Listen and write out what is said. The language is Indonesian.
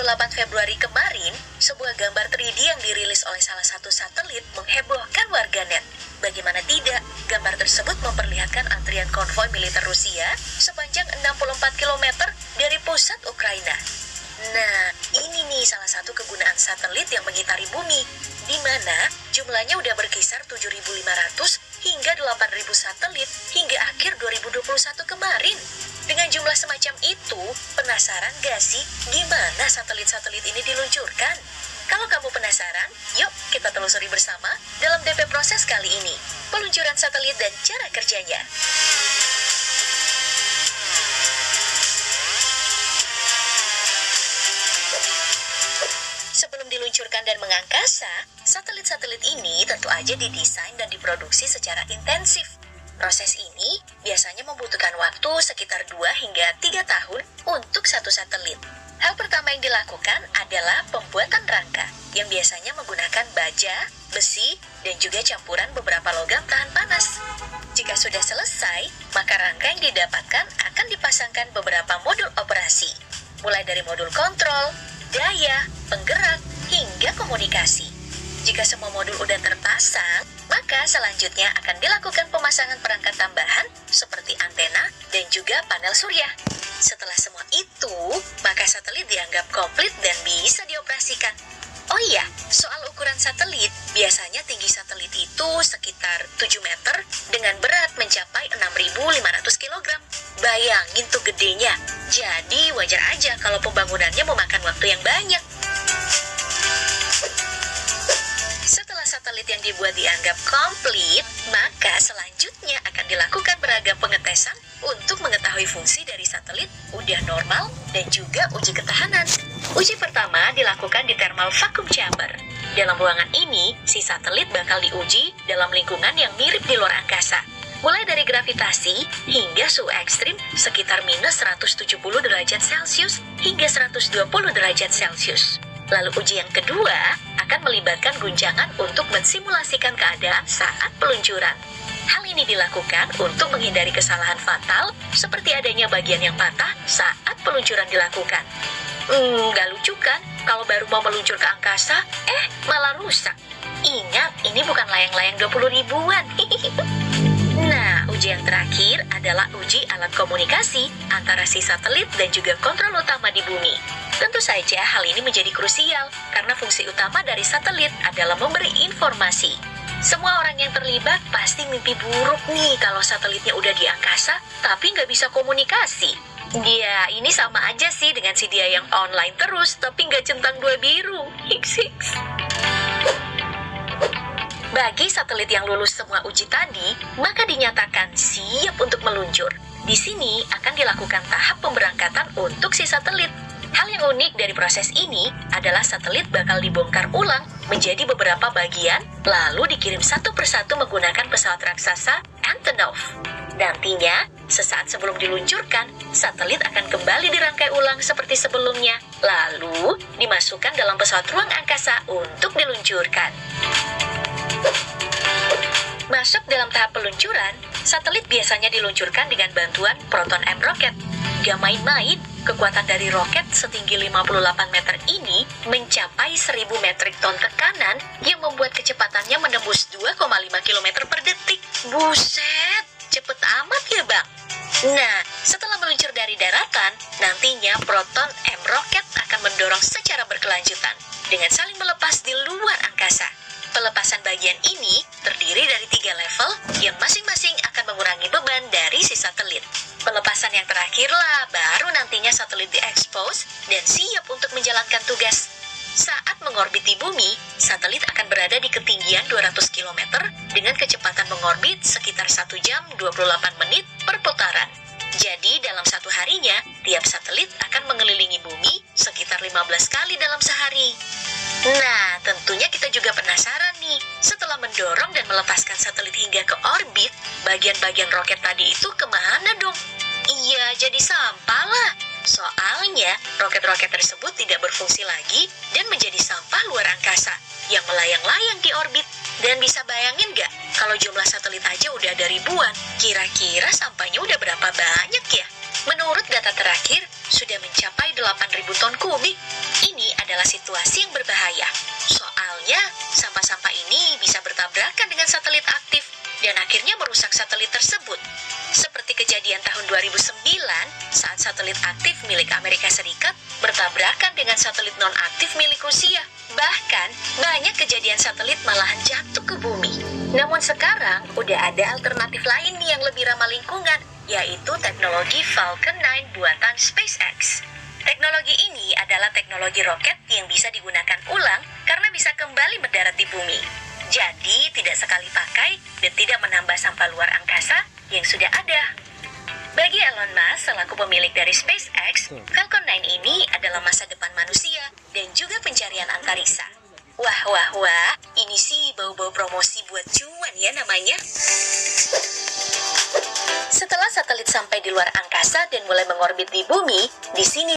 28 Februari kemarin, sebuah gambar 3D yang dirilis oleh salah satu satelit menghebohkan warganet. Bagaimana tidak, gambar tersebut memperlihatkan antrian konvoi militer Rusia sepanjang 64 km dari pusat Ukraina. Nah, ini nih salah satu kegunaan satelit yang mengitari bumi, di mana jumlahnya udah berkisar 7.500 hingga 8.000 satelit hingga akhir 2021 kemarin. Dengan jumlah semacam itu, penasaran gak sih gimana satelit-satelit ini diluncurkan? Kalau kamu penasaran, yuk kita telusuri bersama dalam DP Proses kali ini. Peluncuran satelit dan cara kerjanya. Sebelum diluncurkan dan mengangkasa, satelit-satelit ini tentu aja didesain dan diproduksi secara intensif. Proses ini biasanya membutuhkan waktu sekitar 2 hingga 3 tahun untuk satu satelit. Hal pertama yang dilakukan adalah pembuatan rangka, yang biasanya menggunakan baja, besi, dan juga campuran beberapa logam tahan panas. Jika sudah selesai, maka rangka yang didapatkan akan dipasangkan beberapa modul operasi, mulai dari modul kontrol, daya, penggerak, hingga komunikasi. Jika semua modul udah terpasang, maka selanjutnya akan dilakukan pemasangan perangkat tambahan seperti antena dan juga panel surya. Setelah semua itu, maka satelit dianggap komplit dan bisa dioperasikan. Oh iya, soal ukuran satelit, biasanya tinggi satelit itu sekitar 7 meter dengan berat mencapai 6.500 kg. Bayangin tuh gedenya. Jadi wajar aja kalau pembangunannya memakan waktu yang banyak. Setelah satelit yang dibuat dianggap komplit, maka selanjutnya akan dilakukan beragam pengetesan untuk mengetahui fungsi dari satelit udah normal dan juga uji ketahanan. Uji pertama dilakukan di thermal vacuum chamber. Dalam ruangan ini, si satelit bakal diuji dalam lingkungan yang mirip di luar angkasa, mulai dari gravitasi hingga suhu ekstrim sekitar minus 170 derajat Celcius hingga 120 derajat Celcius. Lalu uji yang kedua akan melibatkan guncangan untuk mensimulasikan keadaan saat peluncuran. Hal ini dilakukan untuk menghindari kesalahan fatal seperti adanya bagian yang patah saat peluncuran dilakukan. Gak lucu kan kalau baru mau meluncur ke angkasa, malah rusak. Ingat, ini bukan layang-layang 20 ribuan. Nah, uji yang terakhir adalah uji alat komunikasi antara si satelit dan juga kontrol utama di bumi. Tentu saja hal ini menjadi krusial karena fungsi utama dari satelit adalah memberi informasi. Semua orang yang terlibat pasti mimpi buruk nih kalau satelitnya udah di angkasa tapi nggak bisa komunikasi. Dia ini sama aja sih dengan si dia yang online terus tapi nggak centang dua biru. Hiks. Bagi satelit yang lulus semua uji tadi, maka dinyatakan siap untuk meluncur. Di sini akan dilakukan tahap pemberangkatan untuk si satelit. Hal yang unik dari proses ini adalah satelit bakal dibongkar ulang menjadi beberapa bagian, lalu dikirim satu persatu menggunakan pesawat raksasa Antonov. Nantinya, sesaat sebelum diluncurkan, satelit akan kembali dirangkai ulang seperti sebelumnya, lalu dimasukkan dalam pesawat ruang angkasa untuk diluncurkan. Masuk dalam tahap peluncuran, satelit biasanya diluncurkan dengan bantuan Proton M rocket. Gak main-main, kekuatan dari roket setinggi 58 meter ini mencapai 1000 metrik ton tekanan yang membuat kecepatannya menembus 2,5 km per detik. Buset, cepet amat ya bang. Nah, setelah meluncur dari daratan, nantinya Proton M rocket akan mendorong secara berkelanjutan dengan saling melepas di luar angkasa. Pelepasan bagian ini terdiri dari 3 level yang masing-masing akan mengurangi beban dari si satelit. Pelepasan yang terakhir lah baru nantinya satelit diekspos dan siap untuk menjalankan tugas. Saat mengorbiti bumi, satelit akan berada di ketinggian 200 km dengan kecepatan mengorbit sekitar 1 jam 28 menit per putaran. Jadi dalam satu harinya, tiap satelit akan mengelilingi bumi sekitar 15 kali dalam sehari. Nah, tentunya kita juga penasaran nih, setelah mendorong dan melepaskan satelit hingga ke orbit, bagian-bagian roket tadi itu kemana dong? Iya, jadi sampah lah. Soalnya, roket-roket tersebut tidak berfungsi lagi dan menjadi sampah luar angkasa yang melayang-layang di orbit. Dan bisa bayangin gak, kalau jumlah satelit aja udah ada ribuan, kira-kira sampahnya udah berapa banyak ya? Menurut data terakhir, sudah mencapai 8.000 ton kubik. Ini adalah situasi yang berbahaya. Soalnya, sampah-sampah ini bisa bertabrakan dengan satelit aktif dan akhirnya merusak satelit tersebut. Seperti kejadian tahun 2009 saat satelit aktif milik Amerika Serikat bertabrakan dengan satelit non-aktif milik Rusia. Bahkan, banyak kejadian satelit malahan jatuh ke bumi. Namun sekarang, udah ada alternatif lain nih yang lebih ramah lingkungan, yaitu teknologi Falcon 9 buatan SpaceX. Teknologi ini adalah teknologi roket yang bisa digunakan ulang karena bisa kembali mendarat di bumi. Jadi, tidak sekali pakai dan tidak menambah sampah luar angkasa yang sudah ada. Bagi Elon Musk selaku pemilik dari SpaceX, Falcon 9 ini adalah masa depan manusia dan juga pencarian antariksa. Wah, ini sih bau-bau promosi buat cuan ya namanya. Setelah satelit sampai di luar angkasa dan mulai mengorbit di bumi, di sini